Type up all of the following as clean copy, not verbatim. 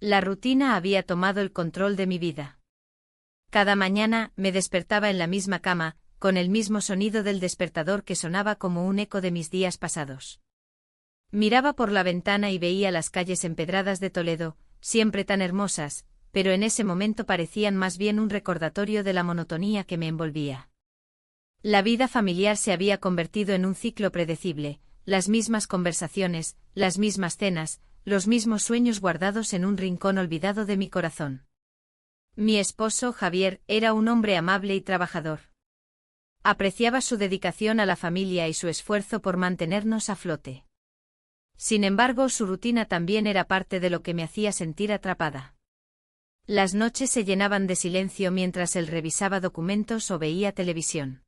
La rutina había tomado el control de mi vida. Cada mañana me despertaba en la misma cama, con el mismo sonido del despertador que sonaba como un eco de mis días pasados. Miraba por la ventana y veía las calles empedradas de Toledo, siempre tan hermosas, pero en ese momento parecían más bien un recordatorio de la monotonía que me envolvía. La vida familiar se había convertido en un ciclo predecible, las mismas conversaciones, las mismas cenas, los mismos sueños guardados en un rincón olvidado de mi corazón. Mi esposo, Javier, era un hombre amable y trabajador. Apreciaba su dedicación a la familia y su esfuerzo por mantenernos a flote. Sin embargo, su rutina también era parte de lo que me hacía sentir atrapada. Las noches se llenaban de silencio mientras él revisaba documentos o veía televisión.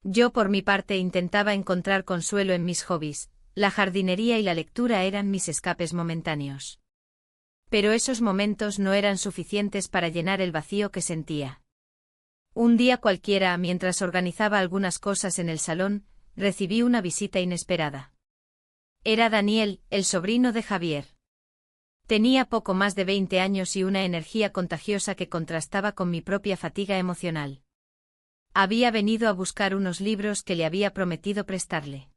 Yo por mi parte intentaba encontrar consuelo en mis hobbies, la jardinería y la lectura eran mis escapes momentáneos. Pero esos momentos no eran suficientes para llenar el vacío que sentía. Un día cualquiera, mientras organizaba algunas cosas en el salón, recibí una visita inesperada. Era Daniel, el sobrino de Javier. Tenía poco más de 20 años y una energía contagiosa que contrastaba con mi propia fatiga emocional. Había venido a buscar unos libros que le había prometido prestarle.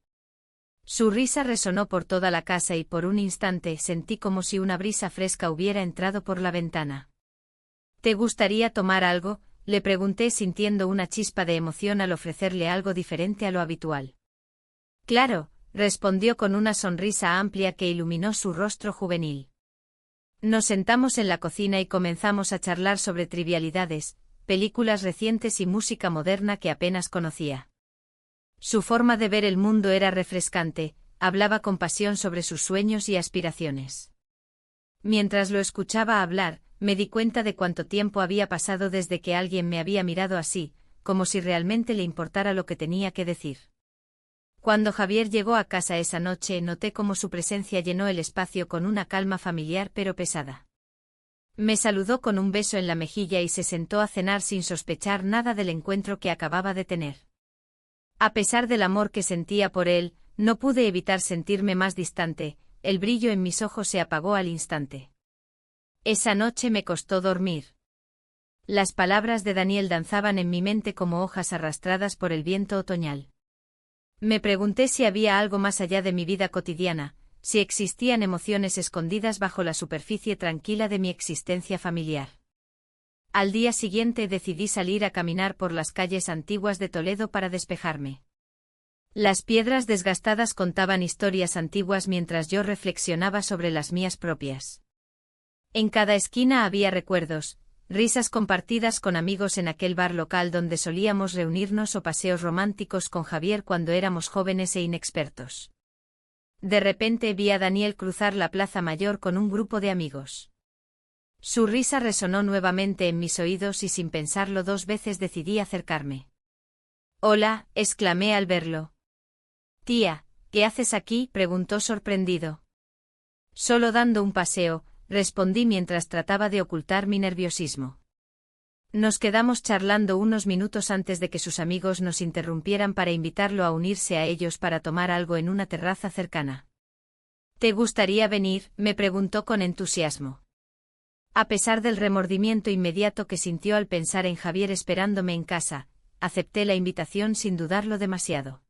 Su risa resonó por toda la casa y por un instante sentí como si una brisa fresca hubiera entrado por la ventana. ¿Te gustaría tomar algo?, le pregunté sintiendo una chispa de emoción al ofrecerle algo diferente a lo habitual. Claro, respondió con una sonrisa amplia que iluminó su rostro juvenil. Nos sentamos en la cocina y comenzamos a charlar sobre trivialidades, películas recientes y música moderna que apenas conocía. Su forma de ver el mundo era refrescante, hablaba con pasión sobre sus sueños y aspiraciones. Mientras lo escuchaba hablar, me di cuenta de cuánto tiempo había pasado desde que alguien me había mirado así, como si realmente le importara lo que tenía que decir. Cuando Javier llegó a casa esa noche, noté cómo su presencia llenó el espacio con una calma familiar pero pesada. Me saludó con un beso en la mejilla y se sentó a cenar sin sospechar nada del encuentro que acababa de tener. A pesar del amor que sentía por él, no pude evitar sentirme más distante, el brillo en mis ojos se apagó al instante. Esa noche me costó dormir. Las palabras de Daniel danzaban en mi mente como hojas arrastradas por el viento otoñal. Me pregunté si había algo más allá de mi vida cotidiana, si existían emociones escondidas bajo la superficie tranquila de mi existencia familiar. Al día siguiente decidí salir a caminar por las calles antiguas de Toledo para despejarme. Las piedras desgastadas contaban historias antiguas mientras yo reflexionaba sobre las mías propias. En cada esquina había recuerdos, risas compartidas con amigos en aquel bar local donde solíamos reunirnos o paseos románticos con Javier cuando éramos jóvenes e inexpertos. De repente vi a Daniel cruzar la plaza mayor con un grupo de amigos. Su risa resonó nuevamente en mis oídos y sin pensarlo dos veces decidí acercarme. «Hola», exclamé al verlo. «Tía, ¿qué haces aquí?», preguntó sorprendido. «Solo dando un paseo», respondí mientras trataba de ocultar mi nerviosismo. Nos quedamos charlando unos minutos antes de que sus amigos nos interrumpieran para invitarlo a unirse a ellos para tomar algo en una terraza cercana. «¿Te gustaría venir?», me preguntó con entusiasmo. A pesar del remordimiento inmediato que sintió al pensar en Javier esperándome en casa, acepté la invitación sin dudarlo demasiado.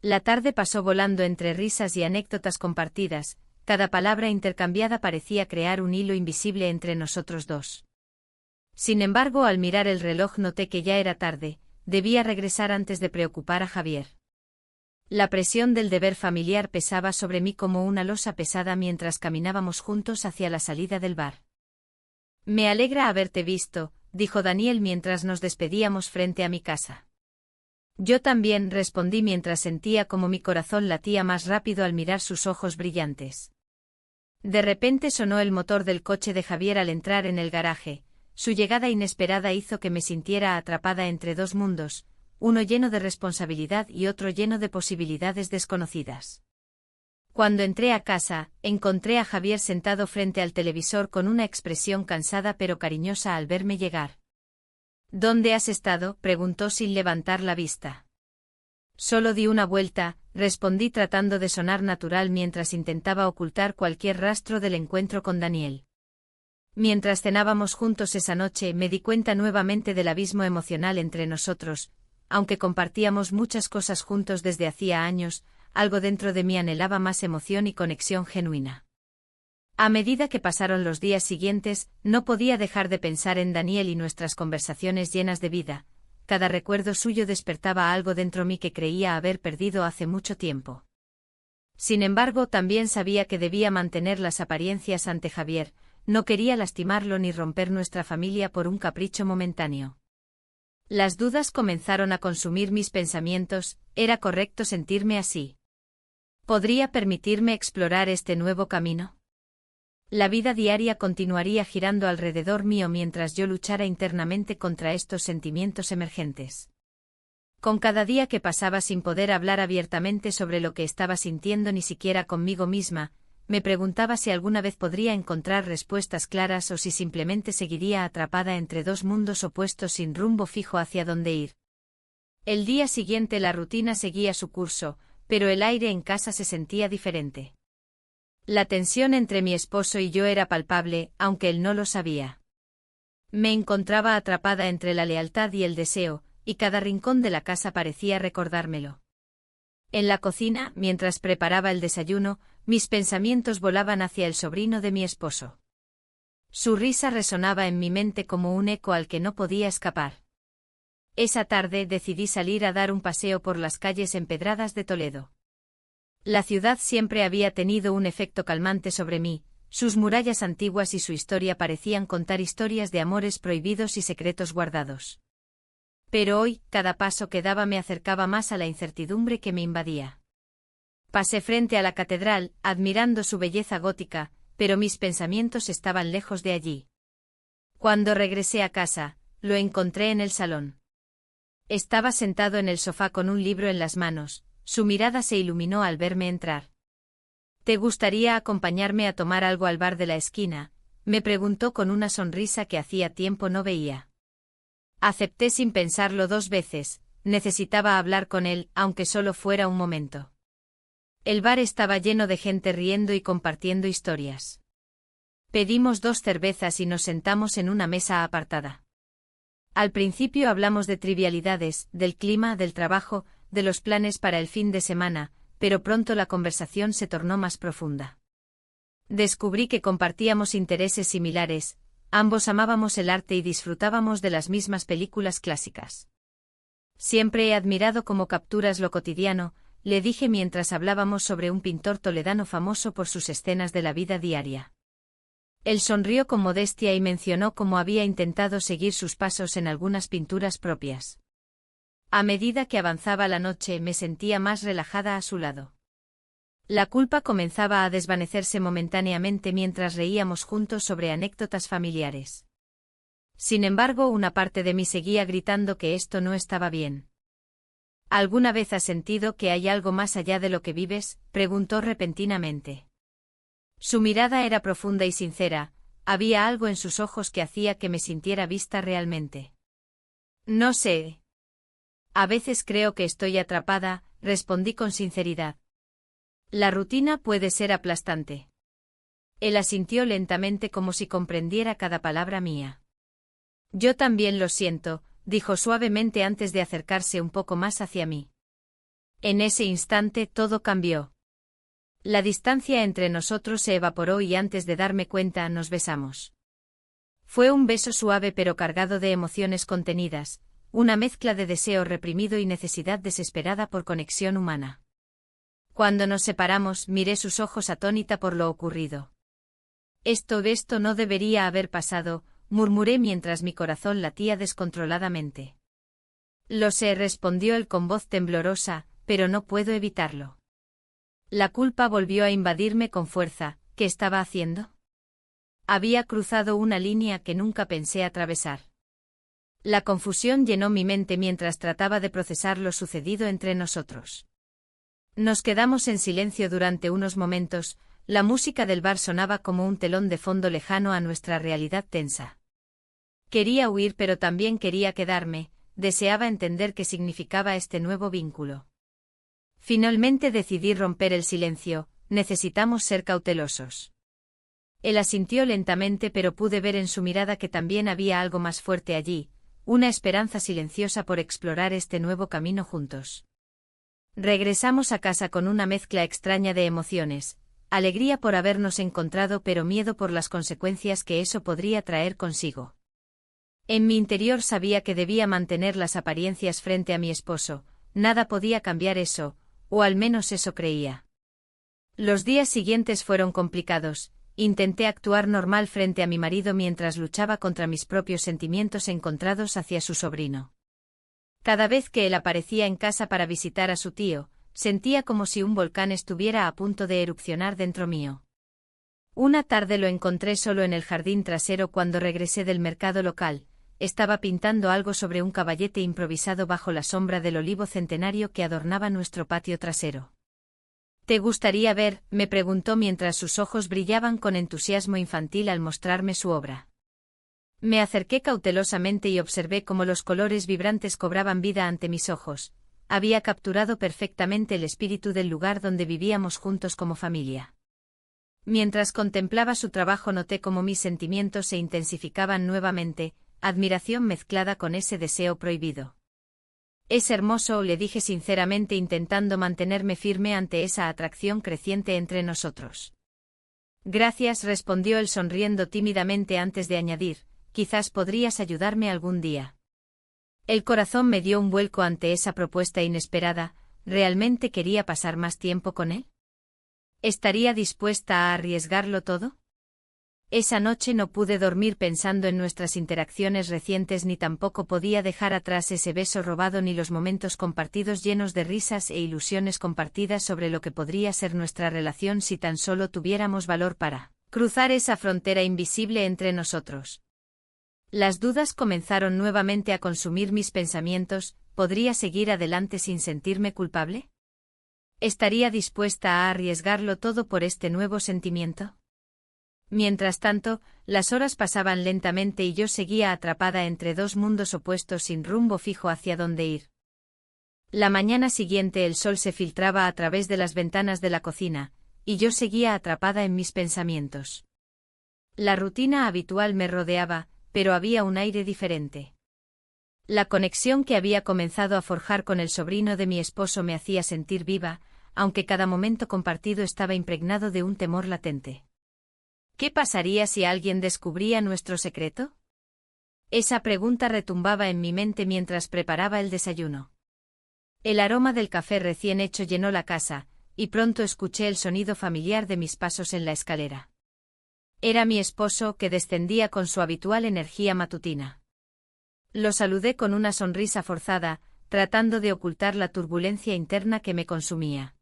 La tarde pasó volando entre risas y anécdotas compartidas, cada palabra intercambiada parecía crear un hilo invisible entre nosotros dos. Sin embargo, al mirar el reloj noté que ya era tarde, debía regresar antes de preocupar a Javier. La presión del deber familiar pesaba sobre mí como una losa pesada mientras caminábamos juntos hacia la salida del bar. «Me alegra haberte visto», dijo Daniel mientras nos despedíamos frente a mi casa. «Yo también», respondí mientras sentía como mi corazón latía más rápido al mirar sus ojos brillantes. De repente sonó el motor del coche de Javier al entrar en el garaje. Su llegada inesperada hizo que me sintiera atrapada entre dos mundos, uno lleno de responsabilidad y otro lleno de posibilidades desconocidas. Cuando entré a casa, encontré a Javier sentado frente al televisor con una expresión cansada pero cariñosa al verme llegar. «¿Dónde has estado?», preguntó sin levantar la vista. «Solo di una vuelta», respondí tratando de sonar natural mientras intentaba ocultar cualquier rastro del encuentro con Daniel. Mientras cenábamos juntos esa noche me di cuenta nuevamente del abismo emocional entre nosotros, aunque compartíamos muchas cosas juntos desde hacía años, algo dentro de mí anhelaba más emoción y conexión genuina. A medida que pasaron los días siguientes, no podía dejar de pensar en Daniel y nuestras conversaciones llenas de vida. Cada recuerdo suyo despertaba algo dentro mí que creía haber perdido hace mucho tiempo. Sin embargo, también sabía que debía mantener las apariencias ante Javier, no quería lastimarlo ni romper nuestra familia por un capricho momentáneo. Las dudas comenzaron a consumir mis pensamientos, ¿era correcto sentirme así? ¿Podría permitirme explorar este nuevo camino? La vida diaria continuaría girando alrededor mío mientras yo luchara internamente contra estos sentimientos emergentes. Con cada día que pasaba sin poder hablar abiertamente sobre lo que estaba sintiendo ni siquiera conmigo misma, me preguntaba si alguna vez podría encontrar respuestas claras o si simplemente seguiría atrapada entre dos mundos opuestos sin rumbo fijo hacia dónde ir. El día siguiente la rutina seguía su curso, pero el aire en casa se sentía diferente. La tensión entre mi esposo y yo era palpable, aunque él no lo sabía. Me encontraba atrapada entre la lealtad y el deseo, y cada rincón de la casa parecía recordármelo. En la cocina, mientras preparaba el desayuno, mis pensamientos volaban hacia el sobrino de mi esposo. Su risa resonaba en mi mente como un eco al que no podía escapar. Esa tarde decidí salir a dar un paseo por las calles empedradas de Toledo. La ciudad siempre había tenido un efecto calmante sobre mí, sus murallas antiguas y su historia parecían contar historias de amores prohibidos y secretos guardados. Pero hoy, cada paso que daba me acercaba más a la incertidumbre que me invadía. Pasé frente a la catedral, admirando su belleza gótica, pero mis pensamientos estaban lejos de allí. Cuando regresé a casa, lo encontré en el salón. Estaba sentado en el sofá con un libro en las manos, su mirada se iluminó al verme entrar. ¿Te gustaría acompañarme a tomar algo al bar de la esquina?, me preguntó con una sonrisa que hacía tiempo no veía. Acepté sin pensarlo 2 veces, necesitaba hablar con él, aunque solo fuera un momento. El bar estaba lleno de gente riendo y compartiendo historias. Pedimos 2 cervezas y nos sentamos en una mesa apartada. Al principio hablamos de trivialidades, del clima, del trabajo, de los planes para el fin de semana, pero pronto la conversación se tornó más profunda. Descubrí que compartíamos intereses similares, ambos amábamos el arte y disfrutábamos de las mismas películas clásicas. Siempre he admirado cómo capturas lo cotidiano, le dije mientras hablábamos sobre un pintor toledano famoso por sus escenas de la vida diaria. Él sonrió con modestia y mencionó cómo había intentado seguir sus pasos en algunas pinturas propias. A medida que avanzaba la noche me sentía más relajada a su lado. La culpa comenzaba a desvanecerse momentáneamente mientras reíamos juntos sobre anécdotas familiares. Sin embargo, una parte de mí seguía gritando que esto no estaba bien. ¿Alguna vez has sentido que hay algo más allá de lo que vives?, preguntó repentinamente. Su mirada era profunda y sincera, había algo en sus ojos que hacía que me sintiera vista realmente. No sé. A veces creo que estoy atrapada, respondí con sinceridad. La rutina puede ser aplastante. Él asintió lentamente como si comprendiera cada palabra mía. Yo también lo siento, dijo suavemente antes de acercarse un poco más hacia mí. En ese instante todo cambió. La distancia entre nosotros se evaporó y antes de darme cuenta nos besamos. Fue un beso suave pero cargado de emociones contenidas, una mezcla de deseo reprimido y necesidad desesperada por conexión humana. Cuando nos separamos, miré sus ojos atónita por lo ocurrido. Esto no debería haber pasado, murmuré mientras mi corazón latía descontroladamente. Lo sé, respondió él con voz temblorosa, pero no puedo evitarlo. La culpa volvió a invadirme con fuerza. ¿Qué estaba haciendo? Había cruzado una línea que nunca pensé atravesar. La confusión llenó mi mente mientras trataba de procesar lo sucedido entre nosotros. Nos quedamos en silencio durante unos momentos, la música del bar sonaba como un telón de fondo lejano a nuestra realidad tensa. Quería huir pero también quería quedarme, deseaba entender qué significaba este nuevo vínculo. Finalmente decidí romper el silencio, necesitamos ser cautelosos. Él asintió lentamente, pero pude ver en su mirada que también había algo más fuerte allí, una esperanza silenciosa por explorar este nuevo camino juntos. Regresamos a casa con una mezcla extraña de emociones, alegría por habernos encontrado, pero miedo por las consecuencias que eso podría traer consigo. En mi interior sabía que debía mantener las apariencias frente a mi esposo, nada podía cambiar eso, o al menos eso creía. Los días siguientes fueron complicados. Intenté actuar normal frente a mi marido mientras luchaba contra mis propios sentimientos encontrados hacia su sobrino. Cada vez que él aparecía en casa para visitar a su tío, sentía como si un volcán estuviera a punto de erupcionar dentro mío. Una tarde lo encontré solo en el jardín trasero cuando regresé del mercado local. Estaba pintando algo sobre un caballete improvisado bajo la sombra del olivo centenario que adornaba nuestro patio trasero. ¿Te gustaría ver?, me preguntó mientras sus ojos brillaban con entusiasmo infantil al mostrarme su obra. Me acerqué cautelosamente y observé cómo los colores vibrantes cobraban vida ante mis ojos. Había capturado perfectamente el espíritu del lugar donde vivíamos juntos como familia. Mientras contemplaba su trabajo noté cómo mis sentimientos se intensificaban nuevamente, admiración mezclada con ese deseo prohibido. Es hermoso, le dije sinceramente intentando mantenerme firme ante esa atracción creciente entre nosotros. Gracias, respondió él sonriendo tímidamente antes de añadir, quizás podrías ayudarme algún día. El corazón me dio un vuelco ante esa propuesta inesperada. ¿Realmente quería pasar más tiempo con él? ¿Estaría dispuesta a arriesgarlo todo? Esa noche no pude dormir pensando en nuestras interacciones recientes, ni tampoco podía dejar atrás ese beso robado ni los momentos compartidos llenos de risas e ilusiones compartidas sobre lo que podría ser nuestra relación si tan solo tuviéramos valor para cruzar esa frontera invisible entre nosotros. Las dudas comenzaron nuevamente a consumir mis pensamientos. ¿Podría seguir adelante sin sentirme culpable? ¿Estaría dispuesta a arriesgarlo todo por este nuevo sentimiento? Mientras tanto, las horas pasaban lentamente y yo seguía atrapada entre dos mundos opuestos sin rumbo fijo hacia dónde ir. La mañana siguiente el sol se filtraba a través de las ventanas de la cocina, y yo seguía atrapada en mis pensamientos. La rutina habitual me rodeaba, pero había un aire diferente. La conexión que había comenzado a forjar con el sobrino de mi esposo me hacía sentir viva, aunque cada momento compartido estaba impregnado de un temor latente. ¿Qué pasaría si alguien descubría nuestro secreto? Esa pregunta retumbaba en mi mente mientras preparaba el desayuno. El aroma del café recién hecho llenó la casa, y pronto escuché el sonido familiar de mis pasos en la escalera. Era mi esposo, que descendía con su habitual energía matutina. Lo saludé con una sonrisa forzada, tratando de ocultar la turbulencia interna que me consumía.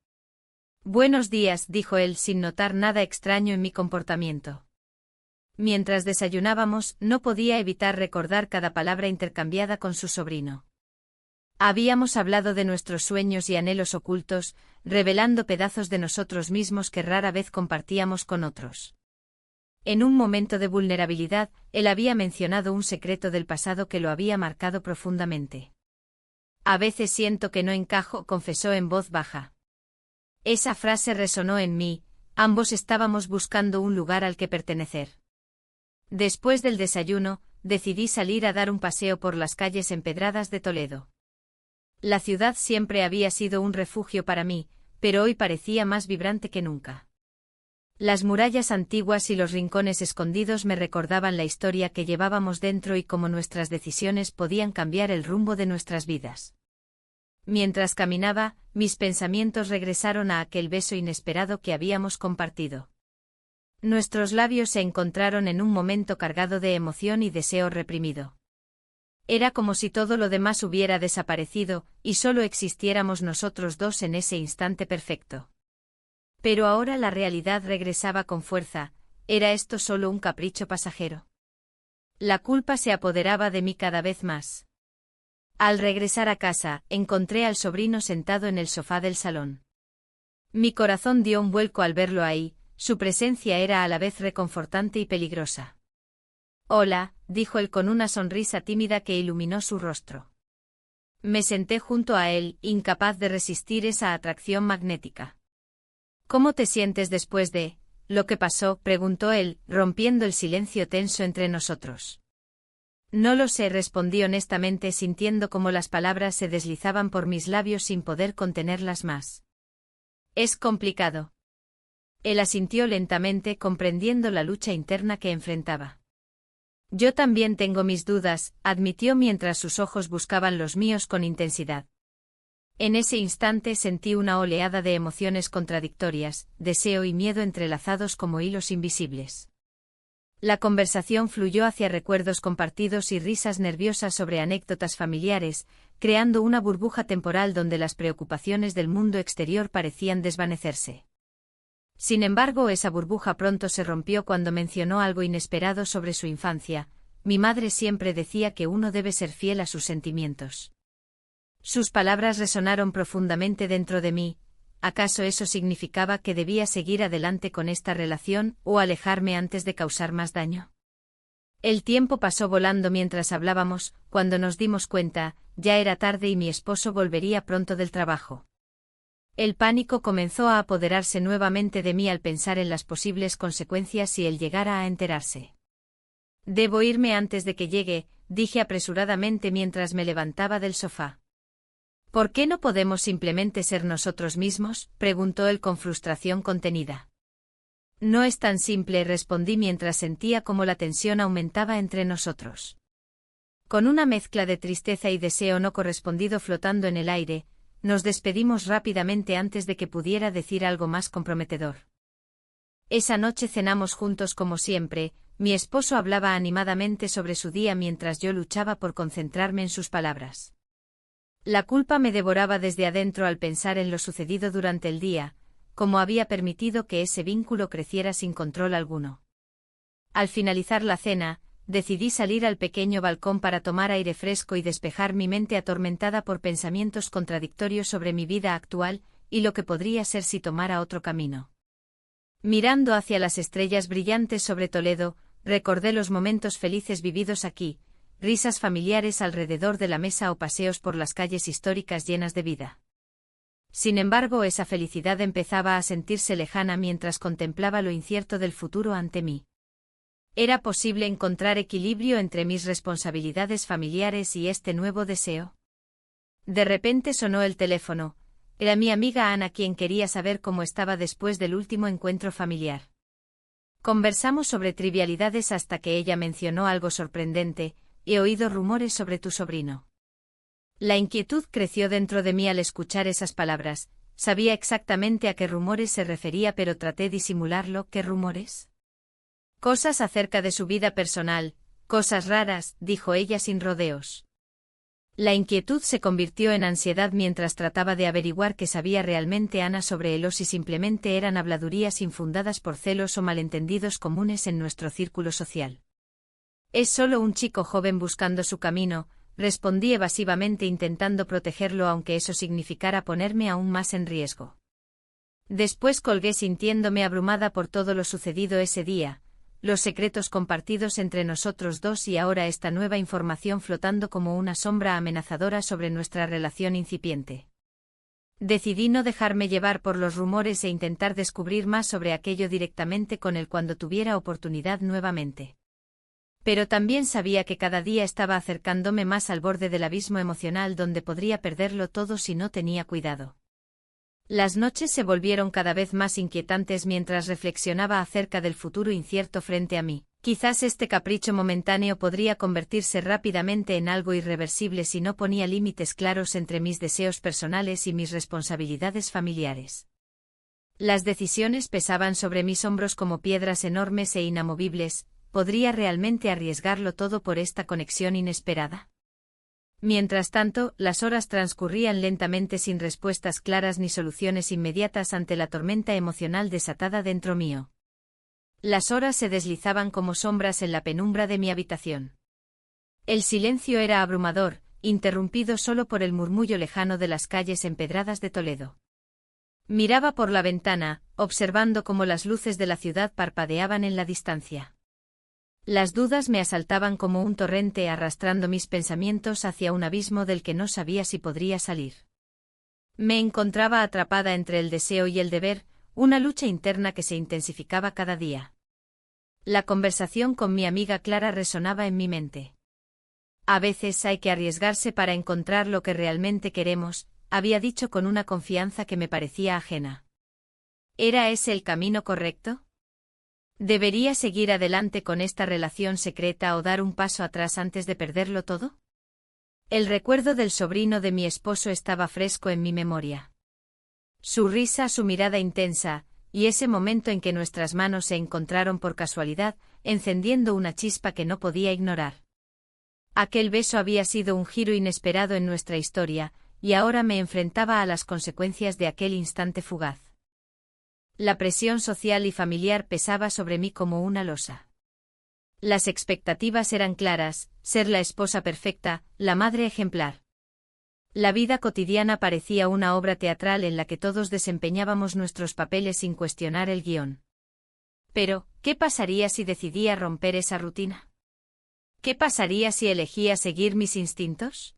Buenos días, dijo él sin notar nada extraño en mi comportamiento. Mientras desayunábamos, no podía evitar recordar cada palabra intercambiada con su sobrino. Habíamos hablado de nuestros sueños y anhelos ocultos, revelando pedazos de nosotros mismos que rara vez compartíamos con otros. En un momento de vulnerabilidad, él había mencionado un secreto del pasado que lo había marcado profundamente. A veces siento que no encajo, confesó en voz baja. Esa frase resonó en mí. Ambos estábamos buscando un lugar al que pertenecer. Después del desayuno, decidí salir a dar un paseo por las calles empedradas de Toledo. La ciudad siempre había sido un refugio para mí, pero hoy parecía más vibrante que nunca. Las murallas antiguas y los rincones escondidos me recordaban la historia que llevábamos dentro y cómo nuestras decisiones podían cambiar el rumbo de nuestras vidas. Mientras caminaba, mis pensamientos regresaron a aquel beso inesperado que habíamos compartido. Nuestros labios se encontraron en un momento cargado de emoción y deseo reprimido. Era como si todo lo demás hubiera desaparecido, y solo existiéramos nosotros dos en ese instante perfecto. Pero ahora la realidad regresaba con fuerza. ¿Era esto solo un capricho pasajero? La culpa se apoderaba de mí cada vez más. Al regresar a casa, encontré al sobrino sentado en el sofá del salón. Mi corazón dio un vuelco al verlo ahí. Su presencia era a la vez reconfortante y peligrosa. Hola, dijo él con una sonrisa tímida que iluminó su rostro. Me senté junto a él, incapaz de resistir esa atracción magnética. ¿Cómo te sientes después de ¿Lo que pasó?, preguntó él, rompiendo el silencio tenso entre nosotros. No lo sé, respondí honestamente, sintiendo cómo las palabras se deslizaban por mis labios sin poder contenerlas más. Es complicado. Él asintió lentamente, comprendiendo la lucha interna que enfrentaba. Yo también tengo mis dudas, admitió mientras sus ojos buscaban los míos con intensidad. En ese instante sentí una oleada de emociones contradictorias, deseo y miedo entrelazados como hilos invisibles. La conversación fluyó hacia recuerdos compartidos y risas nerviosas sobre anécdotas familiares, creando una burbuja temporal donde las preocupaciones del mundo exterior parecían desvanecerse. Sin embargo, esa burbuja pronto se rompió cuando mencionó algo inesperado sobre su infancia. Mi madre siempre decía que uno debe ser fiel a sus sentimientos. Sus palabras resonaron profundamente dentro de mí. ¿Acaso eso significaba que debía seguir adelante con esta relación o alejarme antes de causar más daño? El tiempo pasó volando mientras hablábamos. Cuando nos dimos cuenta, ya era tarde y mi esposo volvería pronto del trabajo. El pánico comenzó a apoderarse nuevamente de mí al pensar en las posibles consecuencias si él llegara a enterarse. Debo irme antes de que llegue, dije apresuradamente mientras me levantaba del sofá. ¿Por qué no podemos simplemente ser nosotros mismos?, preguntó él con frustración contenida. No es tan simple, respondí mientras sentía cómo la tensión aumentaba entre nosotros. Con una mezcla de tristeza y deseo no correspondido flotando en el aire, nos despedimos rápidamente antes de que pudiera decir algo más comprometedor. Esa noche cenamos juntos como siempre. Mi esposo hablaba animadamente sobre su día mientras yo luchaba por concentrarme en sus palabras. La culpa me devoraba desde adentro al pensar en lo sucedido durante el día, cómo había permitido que ese vínculo creciera sin control alguno. Al finalizar la cena, decidí salir al pequeño balcón para tomar aire fresco y despejar mi mente atormentada por pensamientos contradictorios sobre mi vida actual y lo que podría ser si tomara otro camino. Mirando hacia las estrellas brillantes sobre Toledo, recordé los momentos felices vividos aquí, risas familiares alrededor de la mesa o paseos por las calles históricas llenas de vida. Sin embargo, esa felicidad empezaba a sentirse lejana mientras contemplaba lo incierto del futuro ante mí. ¿Era posible encontrar equilibrio entre mis responsabilidades familiares y este nuevo deseo? De repente sonó el teléfono. Era mi amiga Ana quien quería saber cómo estaba después del último encuentro familiar. Conversamos sobre trivialidades hasta que ella mencionó algo sorprendente: he oído rumores sobre tu sobrino. La inquietud creció dentro de mí al escuchar esas palabras. Sabía exactamente a qué rumores se refería, pero traté de disimularlo. ¿Qué rumores? Cosas acerca de su vida personal, cosas raras, dijo ella sin rodeos. La inquietud se convirtió en ansiedad mientras trataba de averiguar qué sabía realmente Ana sobre él o si simplemente eran habladurías infundadas por celos o malentendidos comunes en nuestro círculo social. Es solo un chico joven buscando su camino, respondí evasivamente intentando protegerlo aunque eso significara ponerme aún más en riesgo. Después colgué sintiéndome abrumada por todo lo sucedido ese día, los secretos compartidos entre nosotros dos y ahora esta nueva información flotando como una sombra amenazadora sobre nuestra relación incipiente. Decidí no dejarme llevar por los rumores e intentar descubrir más sobre aquello directamente con él cuando tuviera oportunidad nuevamente. Pero también sabía que cada día estaba acercándome más al borde del abismo emocional donde podría perderlo todo si no tenía cuidado. Las noches se volvieron cada vez más inquietantes mientras reflexionaba acerca del futuro incierto frente a mí. Quizás este capricho momentáneo podría convertirse rápidamente en algo irreversible si no ponía límites claros entre mis deseos personales y mis responsabilidades familiares. Las decisiones pesaban sobre mis hombros como piedras enormes e inamovibles. ¿Podría realmente arriesgarlo todo por esta conexión inesperada? Mientras tanto, las horas transcurrían lentamente sin respuestas claras ni soluciones inmediatas ante la tormenta emocional desatada dentro mío. Las horas se deslizaban como sombras en la penumbra de mi habitación. El silencio era abrumador, interrumpido solo por el murmullo lejano de las calles empedradas de Toledo. Miraba por la ventana, observando cómo las luces de la ciudad parpadeaban en la distancia. Las dudas me asaltaban como un torrente arrastrando mis pensamientos hacia un abismo del que no sabía si podría salir. Me encontraba atrapada entre el deseo y el deber, una lucha interna que se intensificaba cada día. La conversación con mi amiga Clara resonaba en mi mente. A veces hay que arriesgarse para encontrar lo que realmente queremos, había dicho con una confianza que me parecía ajena. ¿Era ese el camino correcto? ¿Debería seguir adelante con esta relación secreta o dar un paso atrás antes de perderlo todo? El recuerdo del sobrino de mi esposo estaba fresco en mi memoria. Su risa, su mirada intensa, y ese momento en que nuestras manos se encontraron por casualidad, encendiendo una chispa que no podía ignorar. Aquel beso había sido un giro inesperado en nuestra historia, y ahora me enfrentaba a las consecuencias de aquel instante fugaz. La presión social y familiar pesaba sobre mí como una losa. Las expectativas eran claras: ser la esposa perfecta, la madre ejemplar. La vida cotidiana parecía una obra teatral en la que todos desempeñábamos nuestros papeles sin cuestionar el guión. Pero, ¿qué pasaría si decidía romper esa rutina? ¿Qué pasaría si elegía seguir mis instintos?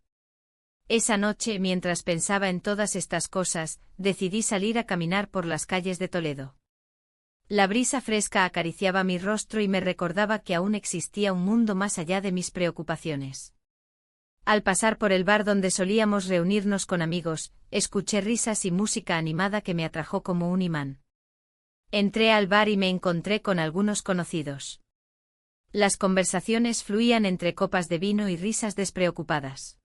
Esa noche, mientras pensaba en todas estas cosas, decidí salir a caminar por las calles de Toledo. La brisa fresca acariciaba mi rostro y me recordaba que aún existía un mundo más allá de mis preocupaciones. Al pasar por el bar donde solíamos reunirnos con amigos, escuché risas y música animada que me atrajo como un imán. Entré al bar y me encontré con algunos conocidos. Las conversaciones fluían entre copas de vino y risas despreocupadas.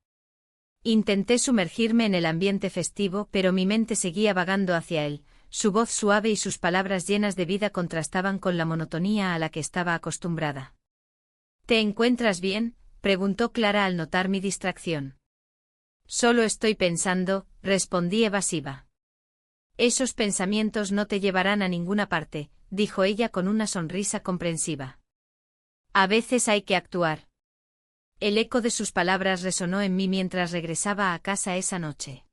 Intenté sumergirme en el ambiente festivo, pero mi mente seguía vagando hacia él. Su voz suave y sus palabras llenas de vida contrastaban con la monotonía a la que estaba acostumbrada. ¿Te encuentras bien?, preguntó Clara al notar mi distracción. Solo estoy pensando, respondí evasiva. Esos pensamientos no te llevarán a ninguna parte, dijo ella con una sonrisa comprensiva. A veces hay que actuar. El eco de sus palabras resonó en mí mientras regresaba a casa esa noche.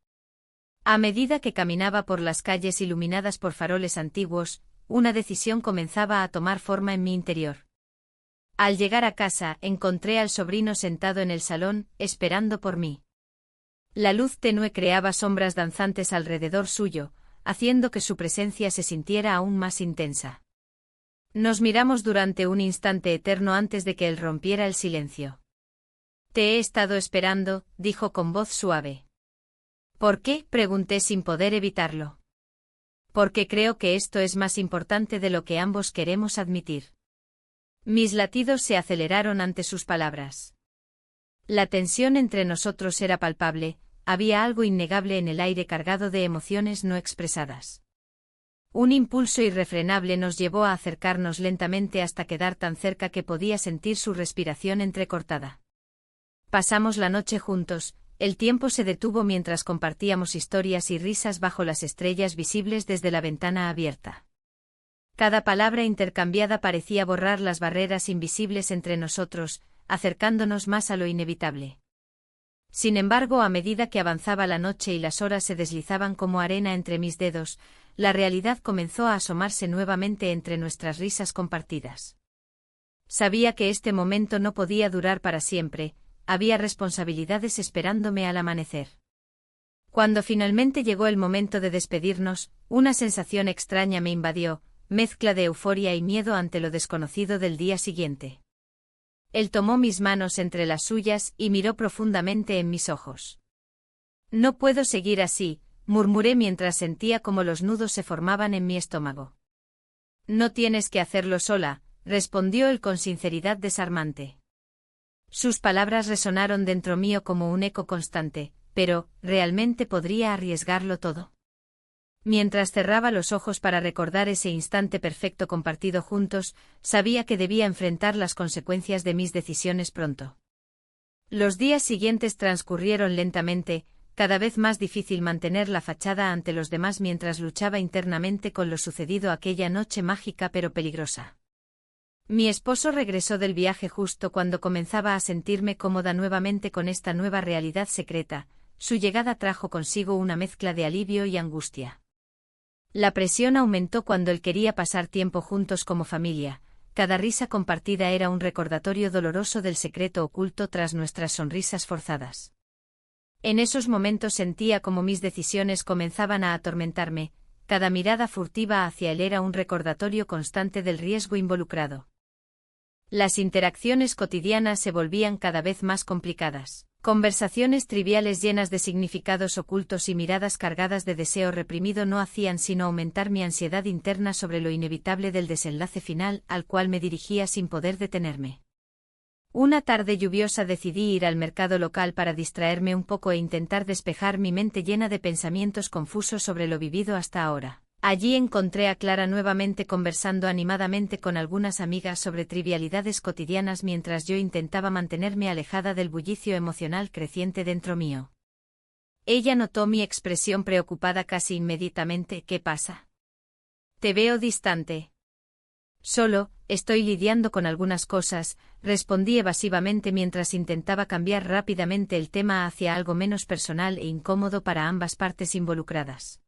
A medida que caminaba por las calles iluminadas por faroles antiguos, una decisión comenzaba a tomar forma en mi interior. Al llegar a casa, encontré al sobrino sentado en el salón, esperando por mí. La luz tenue creaba sombras danzantes alrededor suyo, haciendo que su presencia se sintiera aún más intensa. Nos miramos durante un instante eterno antes de que él rompiera el silencio. Te he estado esperando, dijo con voz suave. ¿Por qué?, pregunté sin poder evitarlo. Porque creo que esto es más importante de lo que ambos queremos admitir. Mis latidos se aceleraron ante sus palabras. La tensión entre nosotros era palpable, había algo innegable en el aire cargado de emociones no expresadas. Un impulso irrefrenable nos llevó a acercarnos lentamente hasta quedar tan cerca que podía sentir su respiración entrecortada. Pasamos la noche juntos, el tiempo se detuvo mientras compartíamos historias y risas bajo las estrellas visibles desde la ventana abierta. Cada palabra intercambiada parecía borrar las barreras invisibles entre nosotros, acercándonos más a lo inevitable. Sin embargo, a medida que avanzaba la noche y las horas se deslizaban como arena entre mis dedos, la realidad comenzó a asomarse nuevamente entre nuestras risas compartidas. Sabía que este momento no podía durar para siempre, había responsabilidades esperándome al amanecer. Cuando finalmente llegó el momento de despedirnos, una sensación extraña me invadió, mezcla de euforia y miedo ante lo desconocido del día siguiente. Él tomó mis manos entre las suyas y miró profundamente en mis ojos. No puedo seguir así, murmuré mientras sentía como los nudos se formaban en mi estómago. No tienes que hacerlo sola, respondió él con sinceridad desarmante. Sus palabras resonaron dentro mío como un eco constante, pero, ¿realmente podría arriesgarlo todo? Mientras cerraba los ojos para recordar ese instante perfecto compartido juntos, sabía que debía enfrentar las consecuencias de mis decisiones pronto. Los días siguientes transcurrieron lentamente, cada vez más difícil mantener la fachada ante los demás mientras luchaba internamente con lo sucedido aquella noche mágica pero peligrosa. Mi esposo regresó del viaje justo cuando comenzaba a sentirme cómoda nuevamente con esta nueva realidad secreta. Su llegada trajo consigo una mezcla de alivio y angustia. La presión aumentó cuando él quería pasar tiempo juntos como familia. Cada risa compartida era un recordatorio doloroso del secreto oculto tras nuestras sonrisas forzadas. En esos momentos sentía como mis decisiones comenzaban a atormentarme, cada mirada furtiva hacia él era un recordatorio constante del riesgo involucrado. Las interacciones cotidianas se volvían cada vez más complicadas. Conversaciones triviales llenas de significados ocultos y miradas cargadas de deseo reprimido no hacían sino aumentar mi ansiedad interna sobre lo inevitable del desenlace final al cual me dirigía sin poder detenerme. Una tarde lluviosa decidí ir al mercado local para distraerme un poco e intentar despejar mi mente llena de pensamientos confusos sobre lo vivido hasta ahora. Allí encontré a Clara nuevamente conversando animadamente con algunas amigas sobre trivialidades cotidianas mientras yo intentaba mantenerme alejada del bullicio emocional creciente dentro mío. Ella notó mi expresión preocupada casi inmediatamente. ¿Qué pasa? Te veo distante. Solo, estoy lidiando con algunas cosas, respondí evasivamente mientras intentaba cambiar rápidamente el tema hacia algo menos personal e incómodo para ambas partes involucradas.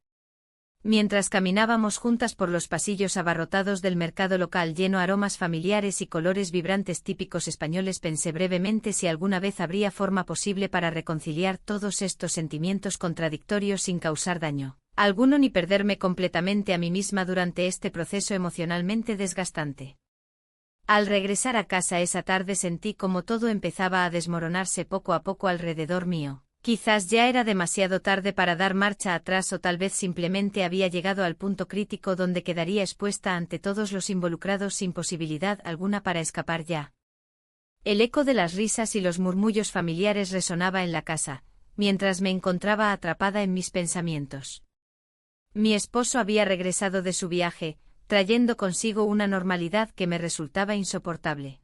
Mientras caminábamos juntas por los pasillos abarrotados del mercado local lleno de aromas familiares y colores vibrantes típicos españoles, pensé brevemente si alguna vez habría forma posible para reconciliar todos estos sentimientos contradictorios sin causar daño alguno ni perderme completamente a mí misma durante este proceso emocionalmente desgastante. Al regresar a casa esa tarde sentí como todo empezaba a desmoronarse poco a poco alrededor mío. Quizás ya era demasiado tarde para dar marcha atrás o tal vez simplemente había llegado al punto crítico donde quedaría expuesta ante todos los involucrados sin posibilidad alguna para escapar ya. El eco de las risas y los murmullos familiares resonaba en la casa, mientras me encontraba atrapada en mis pensamientos. Mi esposo había regresado de su viaje, trayendo consigo una normalidad que me resultaba insoportable.